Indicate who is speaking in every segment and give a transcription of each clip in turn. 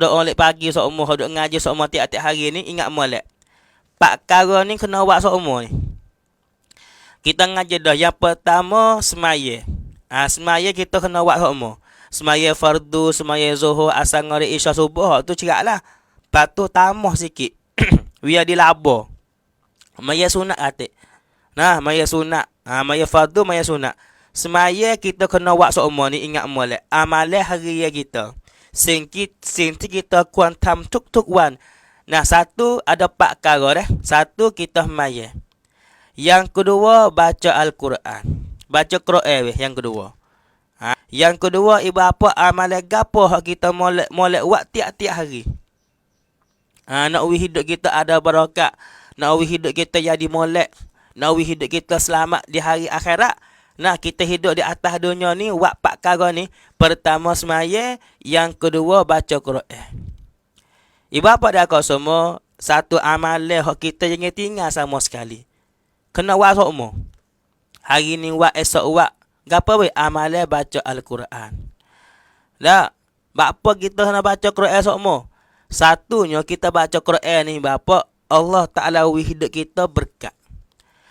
Speaker 1: dok oleh pagi seumur, dok ngaji seumur tiap-tiap hari ni, ingat molek. Pak perkara ni kena buat seumur ni. Kita ngaji dah. Yang pertama, semaya. Semaya kita kena buat seumur. Semaya fardu, semaya zuhur, asar, maghrib, isya, subuh. Tu cerak lah. Lepas tu tambah sikit. Biar dilabur. Maya sunat atik. Nah, maya sunat. Maya fardu, maya sunat. Semaya kita kena buat seumur ni, ingat molek. Amalan hari kita. Sinti kita kuantam tuk-tuk wan. Nah, satu ada 4 perkara dah. Satu, kita maya. Yang kedua, baca Al-Quran. Baca Quran yang kedua. Yang kedua, ibu apa amalan gapo hak kita molek buat tiap-tiap hari. Nak hidup kita ada barakat. Nak hidup kita jadi molek. Nak hidup kita selamat di hari akhirat. Nah, kita hidup di atas dunia ni, buat 4 perkara ni. Pertama, semaya. Yang kedua, baca Quran. Ibu apa dah kau semua, satu amalan hak kita jangan tinggal sama sekali. Kena buat semua. Hari ni buat, esok buat. Gapo we? Amalan baca Al-Quran. Dah, bapa kita kena baca Quran semua. Satunya kita baca Quran ni bapa, Allah Taala hidup kita berkat.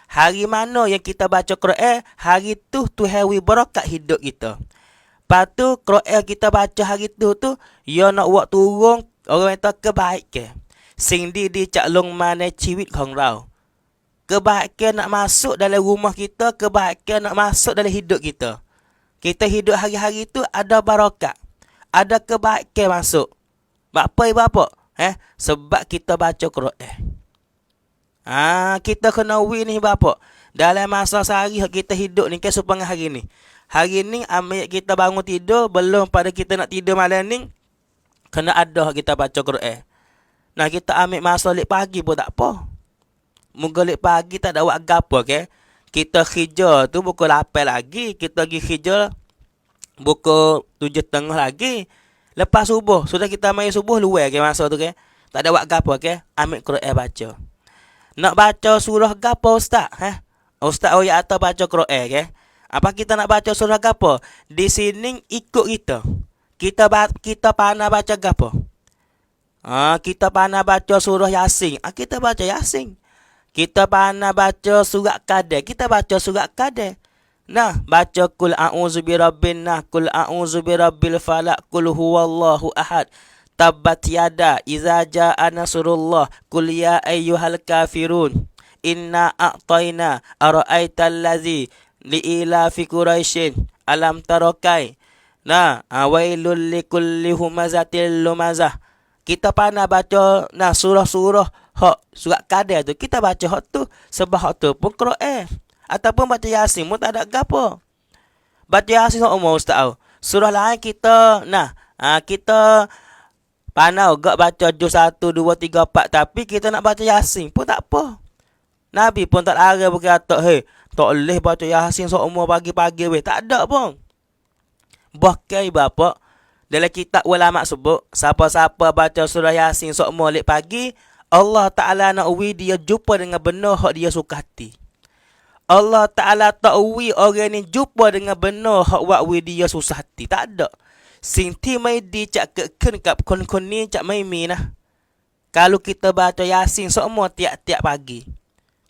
Speaker 1: Hari mana yang kita baca Quran, hari tu Tuhan wi barakat hidup kita. Lepas tu Quran kita baca hari tu ya nak buat turun orang kata kebaikan. Sing di caklong mana ciwit khong rau. Kebaikan nak masuk dalam rumah kita, kebaikan nak masuk dalam hidup kita. Kita hidup hari-hari tu ada barakat. Ada kebaikan masuk. Bapa ibu bapa? Sebab kita baca Quran. Kita kena win ni bapa. Dalam masa sehari kita hidup ni ke sepanjang hari ni. Hari ni ambil kita bangun tidur, belum pada kita nak tidur malam ni, kena ada kita baca Quran. Nah, kita ambil masa lek pagi pun tak apa. Muka lek pagi tak ada buat gapo ke. Kita khijal tu pukul 8 lagi, kita pergi khijal pukul 7.30 lagi. Lepas subuh, sudah kita main subuh luar ke masa tu ke. Tak ada buat gapo ke, ambil Quran baca. Nak baca surah gapo ustaz? Ustaz ayat atau baca Quran ke? Apa kita nak baca surah gapo? Di sini ikut kita. Kita pandai baca gapo? Kita pandai baca surah Yasin. Kita baca Yasin. Kita pandai baca surat Qadar. Kita baca surat Qadar. Nah, baca kul a'udzu birabbin nas, kul a'udzu birabbil falaq, kul huwallahu ahad. Tabbat yada iza jaa nasrullah, kul ya ayyuhal kafirun. Inna a'tayna ara'aital ladzi liila fi quraisyin alam tarakai. Nah, wailul likulli humazatil lumazah. Kita pandai baca surah-surah hak surat Qadar tu. Kita baca hak tu sebab hak tu pun Quran. Ataupun baca Yasin pun tak ada gapo. Baca Yasin semua ustaz. Surah lain kita kita pandai gak baca juz 1 2 3 4, tapi kita nak baca Yasin pun tak apa. Nabi pun tak larang berkata, tak boleh baca Yasin semua pagi-pagi weh. Tak ada pun. Bahkan bapa, dalam kitab ulama sebut, siapa-siapa baca surah Yasin semua lek pagi, Allah Taala nak dia jumpa dengan benar hak dia suka hati. Allah Ta'ala tak uwi orang ni jumpa dengan benar hak wak dia susah hati. Tak ada. Sinti mai di cak keken kap kon-kon ni cak mai minah. Kalau kita baca Yasin semua tiap-tiap pagi.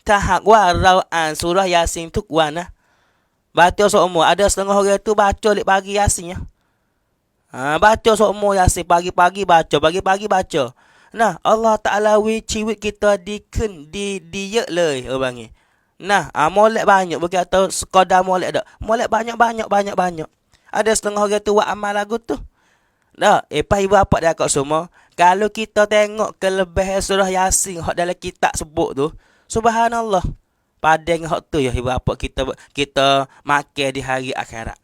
Speaker 1: Tahak warau'an surah Yasin tu wana. Baca semua. Ada setengah orang tu baca lek pagi Yasin ya. Baca semua Yasin pagi-pagi baca, pagi-pagi baca. Nah, Allah Ta'ala wi ciwit kita diken di dia le orang ni. Nah, molek banyak berkata sekadar molek dak. Molek banyak. Ada setengah orang tu buat amal lagu tu. Dah, pak ibu apa dah kat semua. Kalau kita tengok kelebihan surah Yasin hak dalam kitab sebut tu, subhanallah. Padang hak tu ya ibu apa kita makan di hari akhirat.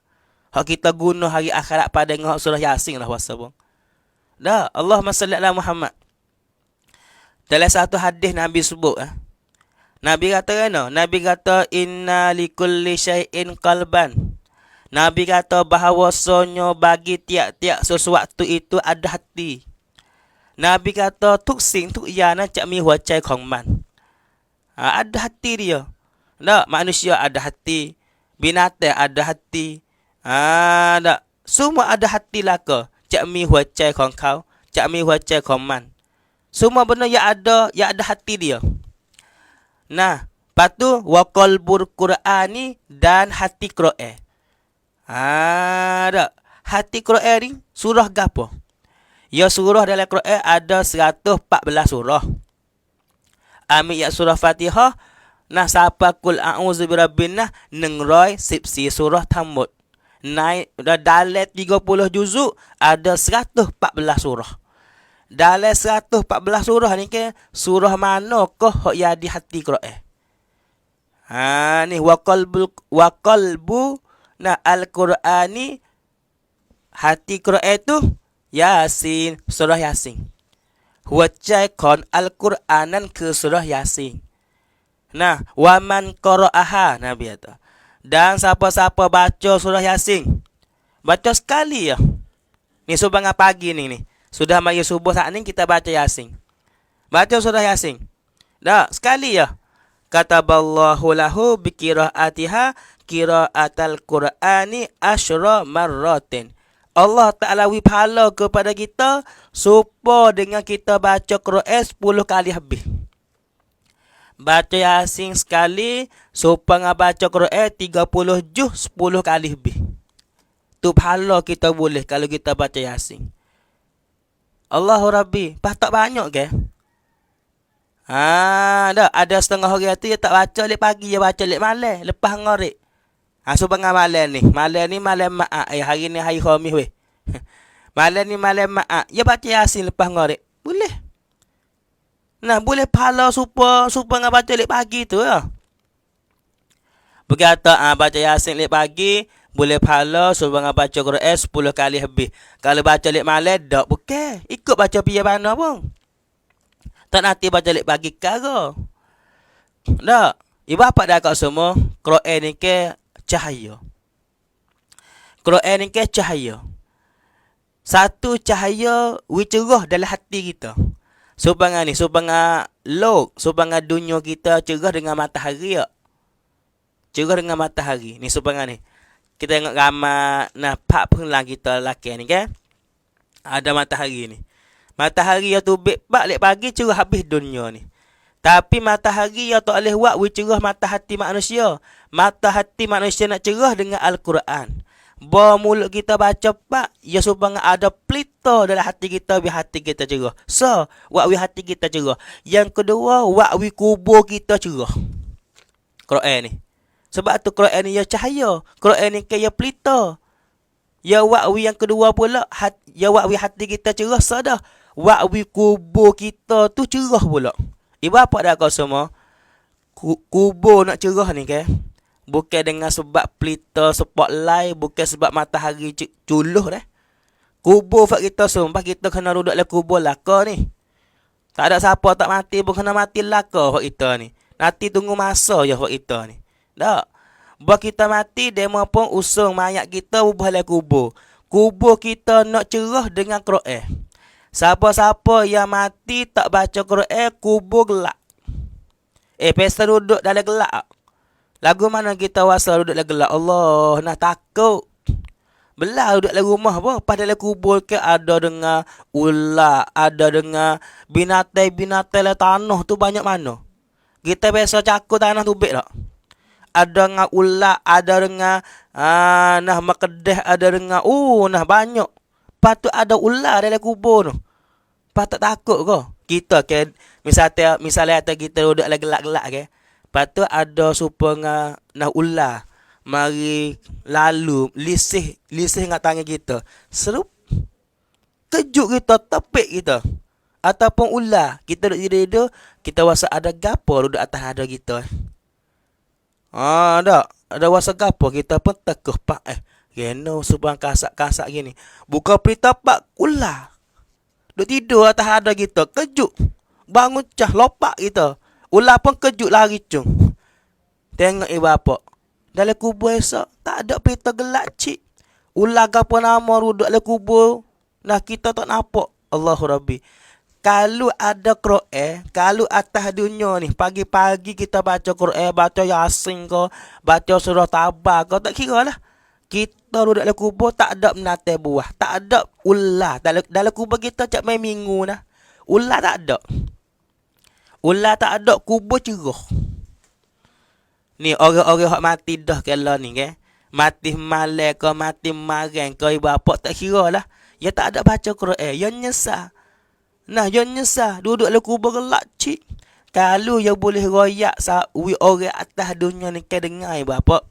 Speaker 1: Hak kita guna hari akhirat padang hak surah Yasin lah wasabang. Dah, Allahumma salli ala Muhammad. Dalam satu hadis Nabi sebut Nabi kata kan? Nabi kata inna likulli syai'in qalban. Nabi kata bahawasanya bagi tiap-tiap sesuatu itu ada hati. Nabi kata tuk sing tuk yana cak mi huacai khong man. Ada hati dia. Tak, manusia ada hati, binatang ada hati. Tak, semua ada hati lah ke. Cak mi huacai khong kau, Cak mi baca komen. Semua benda yang ada hati dia. Nah, lepas tu wa qalbul Qur'ani dan hati Quran. Dak. Hati Quran ni surah gapo? Ya surah dalam Quran ada 114 surah. Ambil ya surah Fatihah. Nah, siapa kul a'udzu birabbin nas nengroi sipsi surah tambut. Naik dalam 30 juzuk ada 114 surah. Dalam 114 surah ni ke surah manakah hak yang di hati Quran? Ni wa qalbu nah al-Qur'ani hati Quran tu Yasin, surah Yasin. Huwacai kon Al-Qur'anan ke surah Yasin. Nah, waman qara'aha Nabi kata. Dan siapa-siapa baca surah Yasin, baca sekali ya. Ni subang pagi ni. Sudah mari subuh saat ni kita baca Yasin. Baca surah Yasin. Dah, sekali ya. Kataballahu lahu biqiraatiha qiraatal Qur'ani asyra marratin. Allah Ta'ala wi pahala kepada kita supaya dengan kita baca Quran 10 kali habis. Baca Yasin sekali supaya baca Quran 30 juz 10 kali habis. Tu pahala kita boleh kalau kita baca Yasin. Allahu Rabbi, tak banyak ke? Dah ada setengah orang tu dia tak baca lek pagi, dia baca lek malam, lepas ngorek. Supaya malam ni malam maaf. Hari ni hari Khamis weh. Malam ni malam maaf. Ya baca Yasin lepas ngorek. Boleh. Nah, boleh pahala supaya baca lek pagi tu ya. Berkata baca Yasin lek pagi boleh pahala supaya baca Quran 10 kali habis. Kalau baca lek malam dak bukan. Ikut baca piye mana pun. Tak nanti baca lek pagi kara. Dak. Ibu apa dah kat semua? Quran ni ke cahaya. Quran ni ke cahaya. Satu cahaya cerah dalam hati kita. Supaya dunia kita cerah dengan matahari ya. Cerah dengan matahari. Ni supaya ni. Kita tengok gambar nampak penglang kita lelaki ni kan. Ada matahari ni. Matahari yang tubik lek pagi cerah habis dunia ni. Tapi matahari yang tak boleh buat cerah mata hati manusia. Mata hati manusia nak cerah dengan Al-Quran. Bawa mulut kita baca pak, ya supaya ada pelita dalam hati kita, biar hati kita cerah. So, wak hati kita cerah. Yang kedua, wak kubur kita cerah. Quran ni. Sebab tu Quran ni ya cahaya. Quran ni kaya pelita. Ya wak yang kedua pula, ya wak hati kita cerah sadah. Wak kubur kita tu cerah pula. Ibu apa dah kau semua? Kubur nak cerah ni ke? Bukan dengan sebab pelita spotlight, bukan sebab matahari culuh dah. Kubur fak kita sumpah kita kena duduk dalam kubur laka ni. Tak ada siapa tak mati pun kena mati laka fak kita ni. Nanti tunggu masa je fak kita ni. Tak. Buat kita mati demo pun usung mayat kita ubah dalam kubur. Kubur kita nak cerah dengan Quran. Siapa-siapa yang mati tak baca Quran, kubur gelap. Pesta duduk dalam gelap. Lagu mana kita wasa duduk dalam gelap? Allah, nak takut. Belah duduk dalam rumah apa? Pas dalam kubur ke ada dengar ular, ada dengar binatang-binatang dalam tanah tu banyak mana? Kita biasa cakur tanah tubik tak? Ada dengar ular, ada dengar makedeh, ada dengar nah banyak. Patut ada ular dalam kubur tu. Patut takut ke? Kita ke misalnya kita duduk dalam gelap-gelap ke. Lepas tu ada supaya nak ular. Mari lalu lisih dengan tangan kita. Serup. Kejut kita, tepik kita. Ataupun ular. Kita duduk tidur, kita rasa ada gapo duduk atas ada kita. Ada rasa gapo kita pun tekuh pak. Geno subang kasak-kasak gini. Buka perita pak ular. Duduk tidur atas ada kita. Kejut. Bangun cah lopak kita. Ular pun kejut lari cung. Tengok ibu bapa. Dalam kubur esok tak ada pita gelap cik. Ular gapo nama duduk dalam kubur. Nah kita tak nampak. Allahu Rabbi. Kalau ada Quran, kalau atas dunia ni pagi-pagi kita baca Quran, baca Yasin ke, baca surah Tabah ke, tak kira lah. Kita kita duduk dalam kubur tak ada menatai buah, tak ada ular dalam kubur kita cak main minggu nah. Ular tak ada. Ular tak ada, kubur cerah. Ni orang-orang hak mati dah kala ni ke. Mati malam ke mati marang ke ibu bapa tak kira lah. Ya tak ada baca Quran, ya nyesal. Nah, ya nyesal duduk dalam kubur gelak cik. Kalau ya boleh royak orang atas dunia ni ke dengar ibu bapa.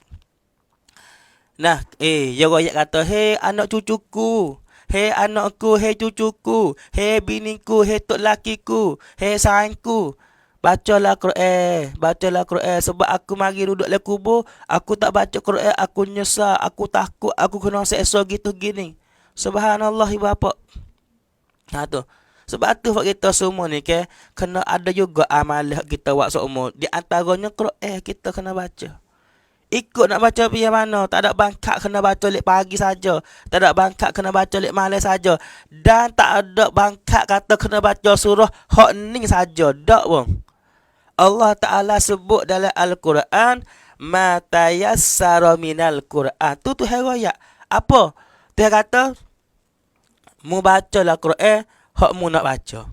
Speaker 1: Nah, ya royak kata, "Hei anak cucuku, hei anakku, hei cucuku, hei biniku, hei tok lakiku, hei sayangku. Bacalah Quran, bacalah Quran sebab aku mari duduk dalam kubur, aku tak baca Quran, aku nyesal, aku takut, aku kena seksa gitu gini." Subhanallah ibu bapa. Ha tu. Sebab tu buat kita semua ni ke kena ada juga amalan kita buat seumur. Di antaranya Quran kita kena baca. Ikut nak baca pergi mana. Tak ada bangkak kena baca lek pagi saja. Tak ada bangkak kena baca lek malam saja. Dan tak ada bangkak kata kena baca surah hak ni saja. Tak pun. Allah Ta'ala sebut dalam Al-Quran, ma tayassara minal Quran. Tu heraya. Apa? Dia kata, mu bacalah Quran, hak mu nak baca.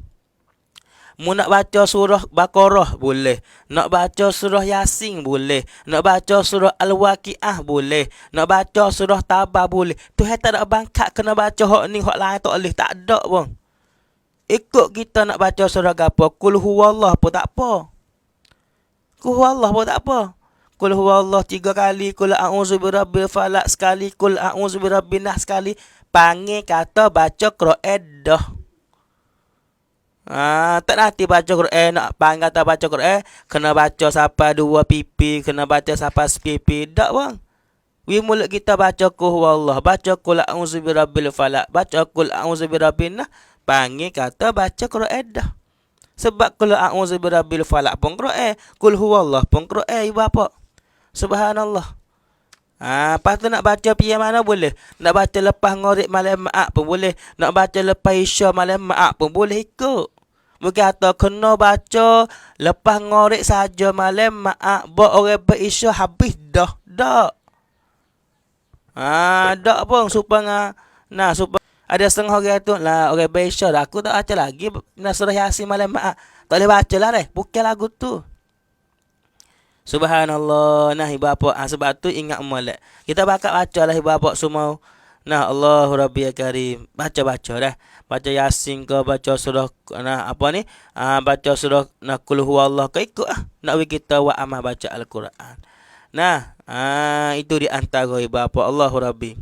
Speaker 1: Mu nak baca surah Baqarah boleh. Nak baca surah Yasin boleh. Nak baca surah Al-Waqiah boleh. Nak baca surah Tabah boleh. Tu tak ada bangkat kena baca hak ni, hak lain tak boleh. Tak ada pun. Ikut kita nak baca surah apa? Qul huwallah pun tak apa. Qul huwallah pun tak apa. Qul huwallah 3 kali. Qul a'udzu birabbil falaq sekali. Qul a'udzu birabbin nas sekali. Panggil kata baca Quran dah. Tak nanti baca Quran, nak panggil kata baca Quran, kena baca sampai 2 pipi, kena baca sampai sepipi. Tak bang. Mulut kita baca qul huwallah, baca qul a'udzu birabbil falaq, baca qul a'udzu birabbin nas, panggil kata baca Quran dah. Sebab qul a'udzu birabbil falaq pun Quran, qul huwallah pun Quran ibu bapa. Subhanallah. Lepas tu nak baca pergi mana boleh. Nak baca lepas ngorek malam maak pun boleh. Nak baca lepas isya malam maak pun boleh ikut. Bukan kata kena baca lepas ngorek saja malam maak. Buat orang berisya habis dah. Tak. Tak pun. Supaya ada setengah orang tu lah orang berisya dah. Aku tak baca lagi. Nak surah Yasin malam maak. Tak boleh baca lah deh. Bukan lagu tu. Subhanallah. Nah ibu bapa, sebab tu ingat molek. Kita bakal baca lah ibu bapa semua. Nah Allahu Rabbi Karim. Baca-baca dah. Baca Yasin ke, baca surah apa ni? Baca surah Qul huwallah ke, ikut lah. Nak bagi kita buat amal baca Al-Quran. Nah, itu di antara ibu bapa Allahu Rabbi.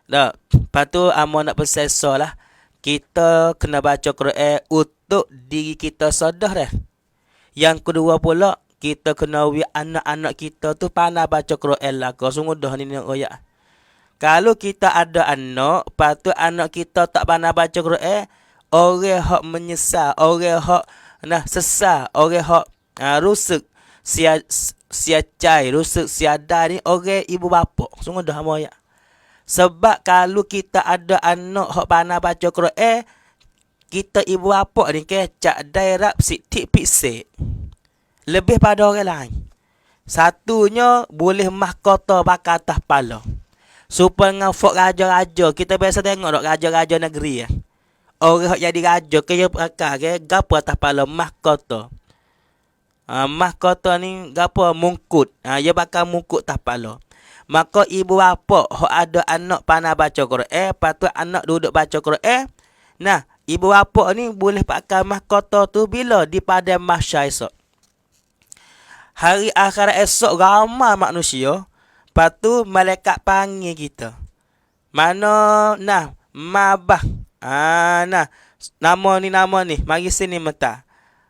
Speaker 1: Dah, lepas tu amo nak bersesa lah. Kita kena baca Quran untuk diri kita sadar dah. Yang kedua pula, kita kena anak-anak kita tu pandai baca Quran lah. Kau sungguh dah ni nak royak. Kalau kita ada anak, lepas tu anak kita tak pandai baca Quran, orang hak menyesal, orang hak sesal, orang hak rusuk sia-cai, rusuk siada ni orang ibu bapa. Sungguh dah royak. Sebab kalau kita ada anak hak pandai baca Quran, kita ibu bapa ni cak daerah sitik pisik. Lebih pada orang lain. Satunya boleh mahkota bakal atas kepala. Supaya ngafok raja-raja. Kita biasa tengok dok raja-raja negeri ya. Orang yang jadi raja kaya bakal gapo atas kepala mahkota. Mahkota ni gapo mungkut. Dia bakal mungkut atas kepala. Maka ibu bapa hok ada anak pandai baca Quran, patut anak duduk baca Quran. Nah, ibu bapa ni boleh pakai mahkota tu bila di padang mahsyar esok. Hari akhirat esok ramai manusia. Lepas tu malaikat panggil kita. Mana mabah. Nama ni. Mari sini mata.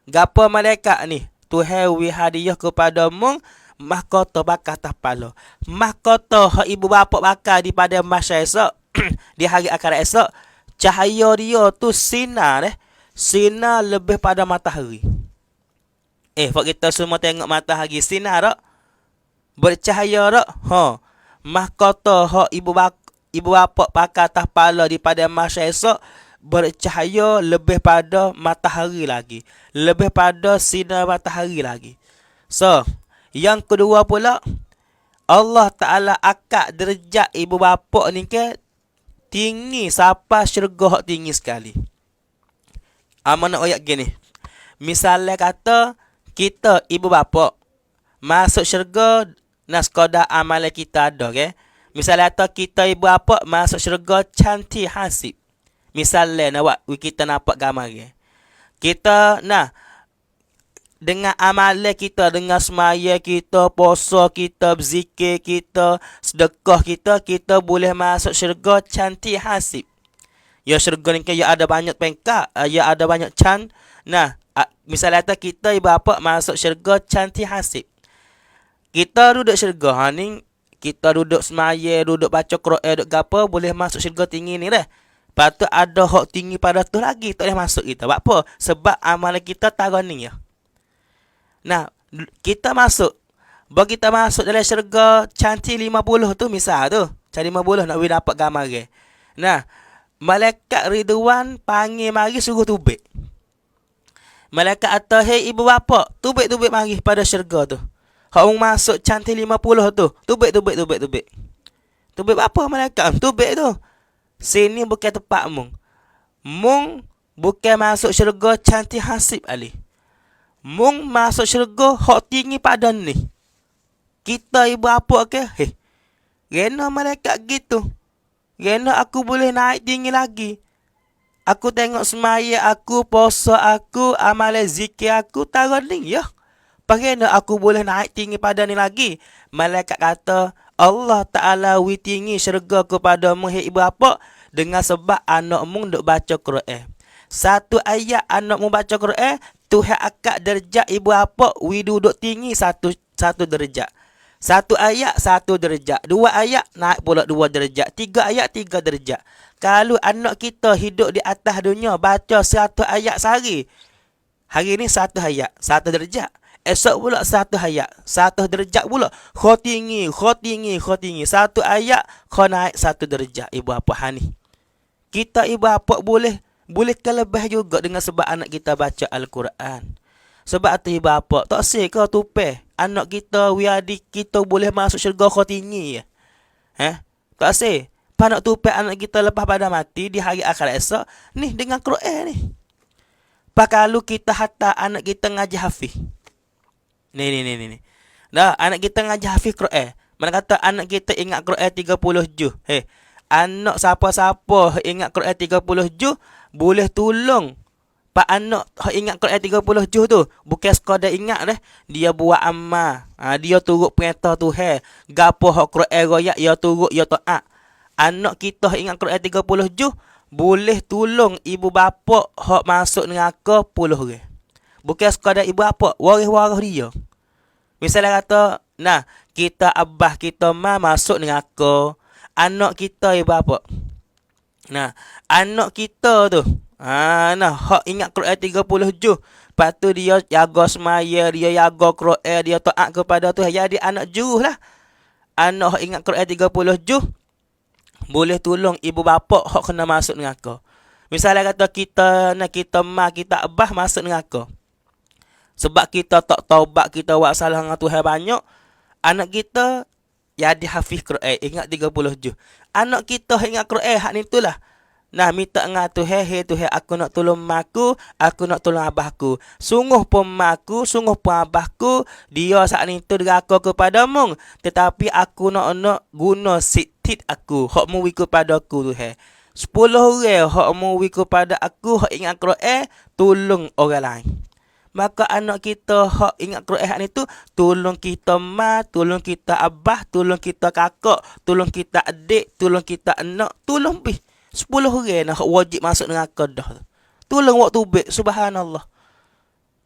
Speaker 1: Gapa malaikat ni? Tuhan wi hadiah kepadamu mahkota bakal atas kepala. Mahkota hak ibu bapa bakal di pada mahsyar esok. Di hari akhirat esok. Cahaya dia tu sinar sinar lebih pada matahari. Pak kita semua tengok matahari sinar tak? Bercahaya tak? Mahkota hak ibu bapa pakai atas kepala di pada mahsyar esok bercahaya lebih pada matahari lagi. Lebih pada sinar matahari lagi. So, yang kedua pula, Allah Ta'ala akak derajat ibu bapa ni ke tinggi sampai syurga hak tinggi sekali. Amanah ayat gini. Misalnya kata kita ibu bapa masuk syurga nak sekadar amalan kita ada, ke? Misalnya kata kita ibu bapa masuk syurga cantik hasib. Misalnya nak kita nampak gambar, ke? Kita nah dengan amalan kita, dengan semaya kita, puasa kita, berzikir kita, sedekah kita, kita boleh masuk syurga cantik hasib. Ya syurga ni kan ya ada banyak pengkat, ya ada banyak can. Nah, misalnya kata kita ibu bapa masuk syurga cantik hasib. Kita duduk syurga ni, kita duduk semaya, duduk baca Quran, duduk gapo, boleh masuk syurga tinggi ni dah. Lepas tu ada hak tinggi pada tu lagi, tak boleh masuk kita. Sebab apa? Sebab amalan kita taran ni ya. Nah, kita masuk. Bagi kita masuk dalam syurga cantik 50 tu misal tu. Cari 50 nak dapat gambar ke. Nah, malaikat Ridwan panggil mari suruh tubik. Malaikat kata, "Hei ibu bapa, tubik-tubik mari pada syurga tu. Hak masuk cantik 50 tu. Tubik. Tubik apa malaikat? Tubik tu. Sini bukan tempat mung. Mung bukan masuk syurga cantik hasib ali. Mung masuk syurga hak tinggi padan ni. Kita ibu apa ke? Heh. Rena malaikat gitu. Rena aku boleh naik tinggi lagi. Aku tengok semaya aku, puasa aku, amalan zikir aku taruh ni ya. Bagaimana aku boleh naik tinggi pada ni lagi? Malaikat kata, Allah Ta'ala wi tinggi syurga kepadamu hei ibu bapa dengan sebab anakmu duk baca Quran. Satu ayat anakmu baca Quran, Tuhan akak derajat ibu bapa wi duduk tinggi satu derajat. Satu ayat satu derajat. Dua ayat naik pula 2 derajat. 3 ayat 3 derajat. Kalau anak kita hidup di atas dunia baca 1 ayat sehari. Hari ni 1 ayat, 1 derajat. Esok pula 1 ayat, 1 derajat pula. Kau tinggi. 1 ayat kau naik 1 derajat ibu bapa hani. Kita ibu bapa boleh kelebih juga dengan sebab anak kita baca Al-Quran. Sebab tu ibu bapa tak say kau tupeh. Anak kita, adik kita boleh masuk syurga kau tinggi ya. Tak say. Panak tupeh anak kita lepas pada mati di hari akhirat esok ni dengan Quran ni. Pak kalau kita hantar anak kita ngaji hafiz. Ni. Dah anak kita ngaji hafiz Quran. Mana kata anak kita ingat Quran 30 juz. Anak siapa-siapa ingat Quran 30 juz boleh tolong pak anak ingat Quran 30 juz tu. Bukan sekadar ingat dah. Dia buat amal. Dia turut perintah Tuhan. Gapo hak Quran royak, dia turut, dia taat. Anak kita ingat Quran 30 juz boleh tolong ibu bapa hak masuk neraka 10 orang. Bukan sekadar ibu bapa, waris-waris dia. Misalnya kata, nah, kita abah kita masuk neraka, anak kita ibu bapa. Nah, anak kita tu hak ingat Quran 30 juz. Lepas tu dia jaga semaya, dia jaga Quran, dia taat kepada Tuhan. Jadi anak jurus lah. Anak hak ingat Quran 30 juz boleh tolong ibu bapa hak kena masuk neraka. Misalnya kata kita abah masuk neraka. Sebab kita tak taubat, kita buat salah dengan Tuhan banyak. Anak kita jadi hafiz Quran, ingat 30 juz. Anak kita ingat Quran hak ni itulah. Nah, minta dengan Tuhan, hei Tuhan, aku nak tolong mak aku nak tolong abahku. Sungguh pun abahku, dia saat ni tu deraka kepadamu. Tetapi aku nak guna sitit aku, hak mu wikut padaku Tuhan. 10 orang hak mu wikut pada aku, hak ingat Quran, tolong orang lain. Maka anak kita hak ingat Quran hak ni tu, tolong kita tolong kita abah, tolong kita kakak, tolong kita adik, tolong kita anak, tolong 10 orang nak wajib masuk neraka dah. Tolong waktu tubik, subhanallah.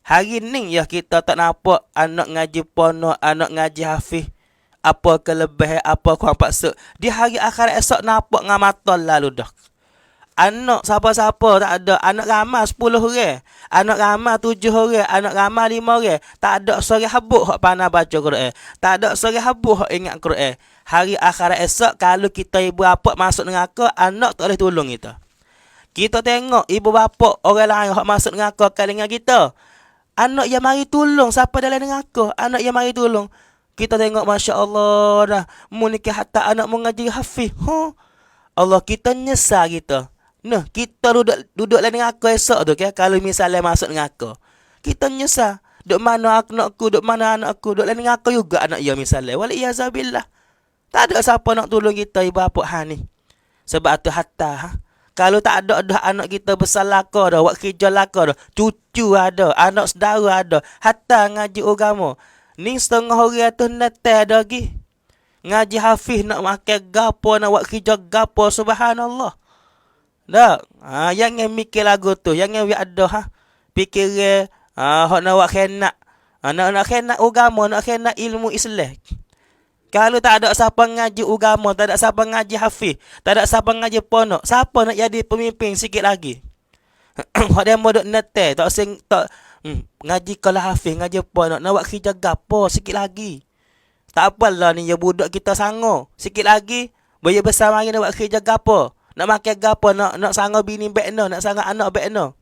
Speaker 1: Hari ni ya kita tak nampak anak ngaji ponok, anak ngaji hafiz. Apa kelebihan, apa kurang paksa. Di hari akhirat esok nampak dengan mata lalu dah. Anak siapa-siapa tak ada. Anak ramai 10 orang. Anak ramai 7 orang. Anak ramai 5 orang. Tak ada seorang habuk hak pandai baca Quran. Tak ada seorang habuk hak ingat Quran. Hari akhirat esok kalau kita ibu bapa masuk neraka, anak tak boleh tolong kita. Kita tengok ibu bapa orang lain hak masuk neraka kali dengan kita. Anak yang mari tolong siapa dalam neraka. Anak yang mari tolong. Kita tengok Masya Allah dah. Menikah hatta anak mengaji hafiz. Allah kita nyesal kita. Nah, kita duduk lah dengan aku esok tu ke. Kalau misalnya masuk dengan aku. Kita nyesal. Duk mana anakku, duk mana anakku. Duk lah dengan aku juga anak dia misalnya. Waliyazabillah. Tak ada siapa nak tolong kita ibu bapa ni. Sebab tu hatta kalau tak ada dah anak kita besar laka dah, buat kerja laka dah, cucu ada, anak saudara ada, hatta ngaji agama. Ni setengah orang tu netel dah lagi. Ngaji hafiz nak makan gapo, nak buat kerja gapo, subhanallah. Dak. Yang mikir lagu tu, yang ada fikir hok nak buat khenak. Nak khenak agama, nak khenak ilmu Islam. Kalau tak ada siapa ngaji agama, tak ada siapa ngaji hafiz, tak ada siapa ngaji ponok, siapa nak jadi pemimpin sikit lagi? Hak dia mau duk netel, tak ngaji kalau hafiz, ngaji ponok, nak buat kerja gapo sikit lagi. Tak apalah ni ya budak kita sango, sikit lagi boleh besar mari nak buat kerja gapo, nak makan gapo, nak sango bini bekno, nak sango anak bekno.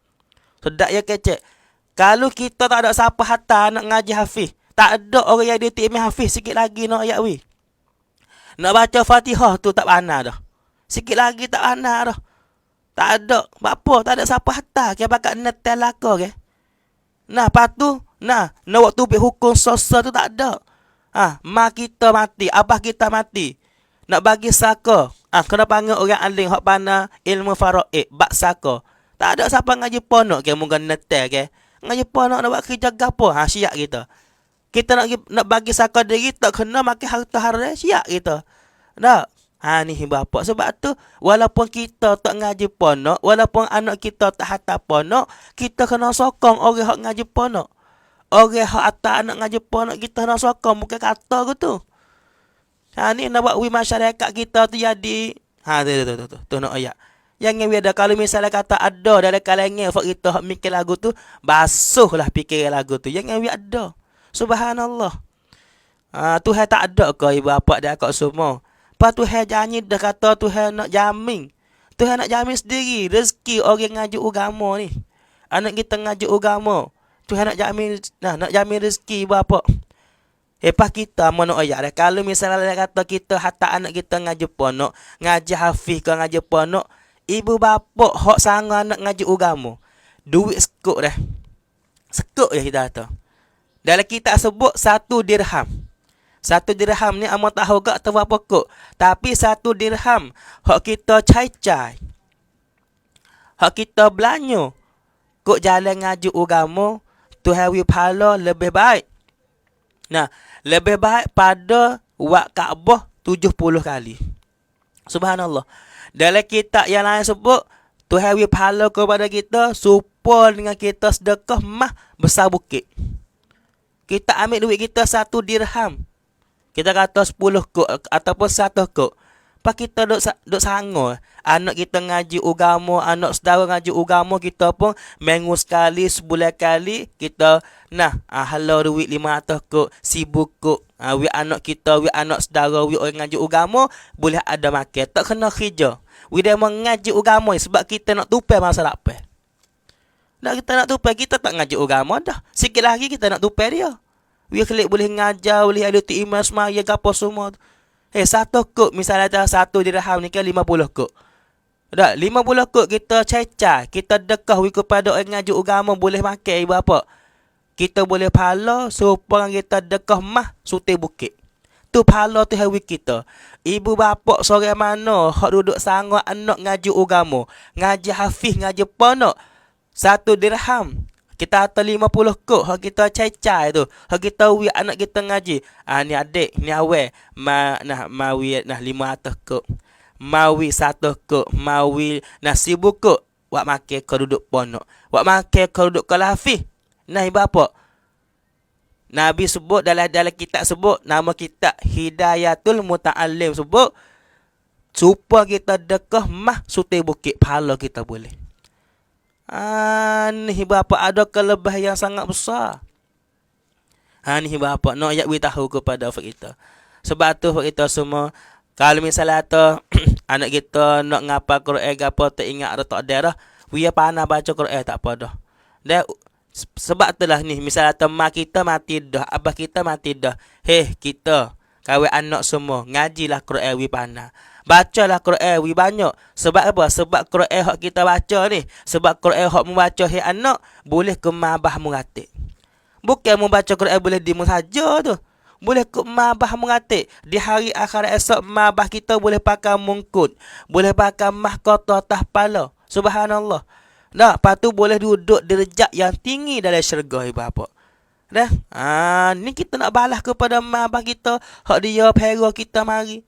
Speaker 1: Sedak ya kecek. Kalau kita tak ada siapa hatta nak ngaji hafiz, tak ada orang yang dia ti'mi hafiz sikit lagi nak ayat wi. Nak baca Fatihah tu tak pandai dah. Sikit lagi tak pandai dah. Tak ada. Apa? Tak ada siapa hatta ke bakat netel laka ke. Nah, lepas tu, nak waktu bik hukum sosial tu tak ada. Mak kita mati, abah kita mati. Nak bagi saka. Kena panggil orang alim hak pandai ilmu faraid, bak saka. Tak ada siapa ngaji ponok ke mungkin netel ke. Ngaji ponok nak buat kerja gapo? Siap kita. Kita nak bagi saka diri tak kena makan harta haram, siap kita. Tak? Ni bapa. Sebab tu walaupun kita tak ngaji ponok, walaupun anak kita tak hantar ponok, kita kena sokong orang hak ngaji ponok. Orang hak atas anak ngaji ponok kita kena sokong, bukan kata ke tu. Ni nak buat masyarakat kita tu jadi tu nak ayat. Yang ada kalau misalnya kata ada dalam kalangan hak kita hak mikir lagu tu, basuhlah fikir lagu tu. Yang ada. Subhanallah. Tuhan tak ada ke ibu bapa dia kat semua. Pas Tuhan janji dah kata Tuhan nak jamin. Tuhan nak jamin sendiri rezeki orang ngaji agama ni. Anak kita ngaji agama. Tuhan nak jamin nak jamin rezeki ibu bapa. Lepas kita mana ayat dah. Kalau misalnya dia kata kita hantar anak kita ngaji ponok, ngaji hafiz ke ngaji ponok, ibu bapa hak sangat anak ngaji agama. Duit sekut dah. Sekut je kita kata. Dalam kitab sebut 1 dirham. 1 dirham ni amat tahu gak atau berapa kok. Tapi 1 dirham hak kita cai-cai. Hak kita belanja. Kok jalan ngaji agama, Tuhan wi pahala lebih baik. Nah, lebih baik pada wak Kaabah 70 kali. Subhanallah. Dalam kitab yang lain sebut, Tuhan wi pahala kepada kita supaya dengan kita sedekah mah besar bukit. Kita ambil duit kita 1 dirham. Kita kata 10 kok ataupun 1 kok. Pas kita duk sango. Anak kita ngaji agama, anak saudara ngaji agama, kita pun minggu sekali, sebulan kali, kita halau duit 500 kok, 1000 kok. We anak kita, we anak saudara, we orang ngaji agama, boleh ada makan. Tak kena kerja. We dia mengaji agama sebab kita nak tupai masa lapar. Nak kita nak tupai, kita tak ngaji agama dah. Sikit lagi kita nak tupai dia. We klik boleh ngajar, boleh ada timas maya gapo semua. 1 kok misalnya ada 1 dirham ni kan 50 kok. Dak 50 kok kita cecah, kita dekah we kepada orang ngaji agama boleh makan ibu bapa. Kita boleh pahala supaya kita dekah mah sute bukit. Tu pahala tu hawi kita. Ibu bapa seorang mana hak duduk sangat anak ngaji agama, ngaji hafiz, ngaji ponok 1 dirham. Kita atas 50 kok hak kita cai-cai tu. Hak kita wi anak kita ngaji. Ni adik, ni awal. Mawi 500 kok. Mawi 1 kok. Mawi 1000 kok. Wak makan kau duduk ponok. Wak makan kau duduk kalau hafiz. Ibu bapa. Nabi sebut dalam kitab sebut nama kitab Hidayatul Muta'allim sebut supaya kita dekah mah sute bukit pahala kita boleh. Ni bapa ada kelebihan yang sangat besar. Ni bapa nak ayat tahu kepada kita. Sebab tu kita semua kalau misalnya ada anak kita nak ngapal Quran gapo tak ingat ada tak ada dah, we pandai baca Quran tak apa dah. Dan Sebab itulah ni, misalnya teman kita mati dah, abah kita mati dah. Heh, kita kawan anak semua ngajilah Quran wi pana. Bacalah Quran wi banyak. Sebab apa? Sebab Quran hak kita baca ni, sebab Quran hak membaca hei anak boleh ke mabah meratik. Bukan membaca Quran boleh dimu saja tu. Boleh ke mabah meratik. Di hari akhirat esok mabah kita boleh pakai mungkut, boleh pakai mahkota atas kepala. Subhanallah. Nah, lepas tu boleh duduk derajat yang tinggi dalam syurga ibu bapa. Dah. Ni kita nak balas kepada mak abah kita, hak dia pera kita mari.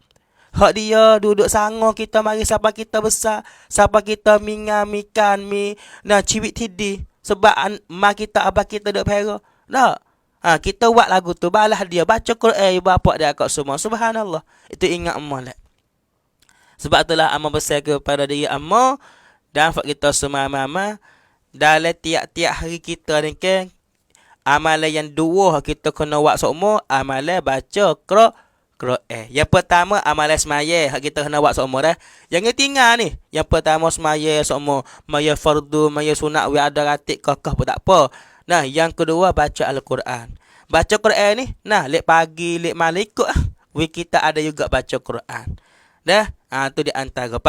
Speaker 1: Hak dia duduk sangar kita mari sampai kita besar, sampai kita mingamikan nah cibit tidi sebab mak kita abah kita duduk pera. Dah. Kita buat lagu tu balas dia, baca Quran ibu bapa dia kat semua. Subhanallah. Itu ingat amal. Sebab itulah amal besar kepada diri amal dan fak kita semua mama dalam tiap-tiap hari kita ni kan, amalan yang dua kita kena buat semua, amalan baca Quran. Yang pertama amalan semaya hak kita kena buat semua dah. Jangan tinggal ni. Yang pertama semaya semua, maya fardu, maya sunat we ada ratik kakah pun tak apa. Nah, yang kedua baca Al-Quran. Baca Quran ni, nah, lek pagi, lek malam ikut we kita ada juga baca Quran. Dah? Tu di antara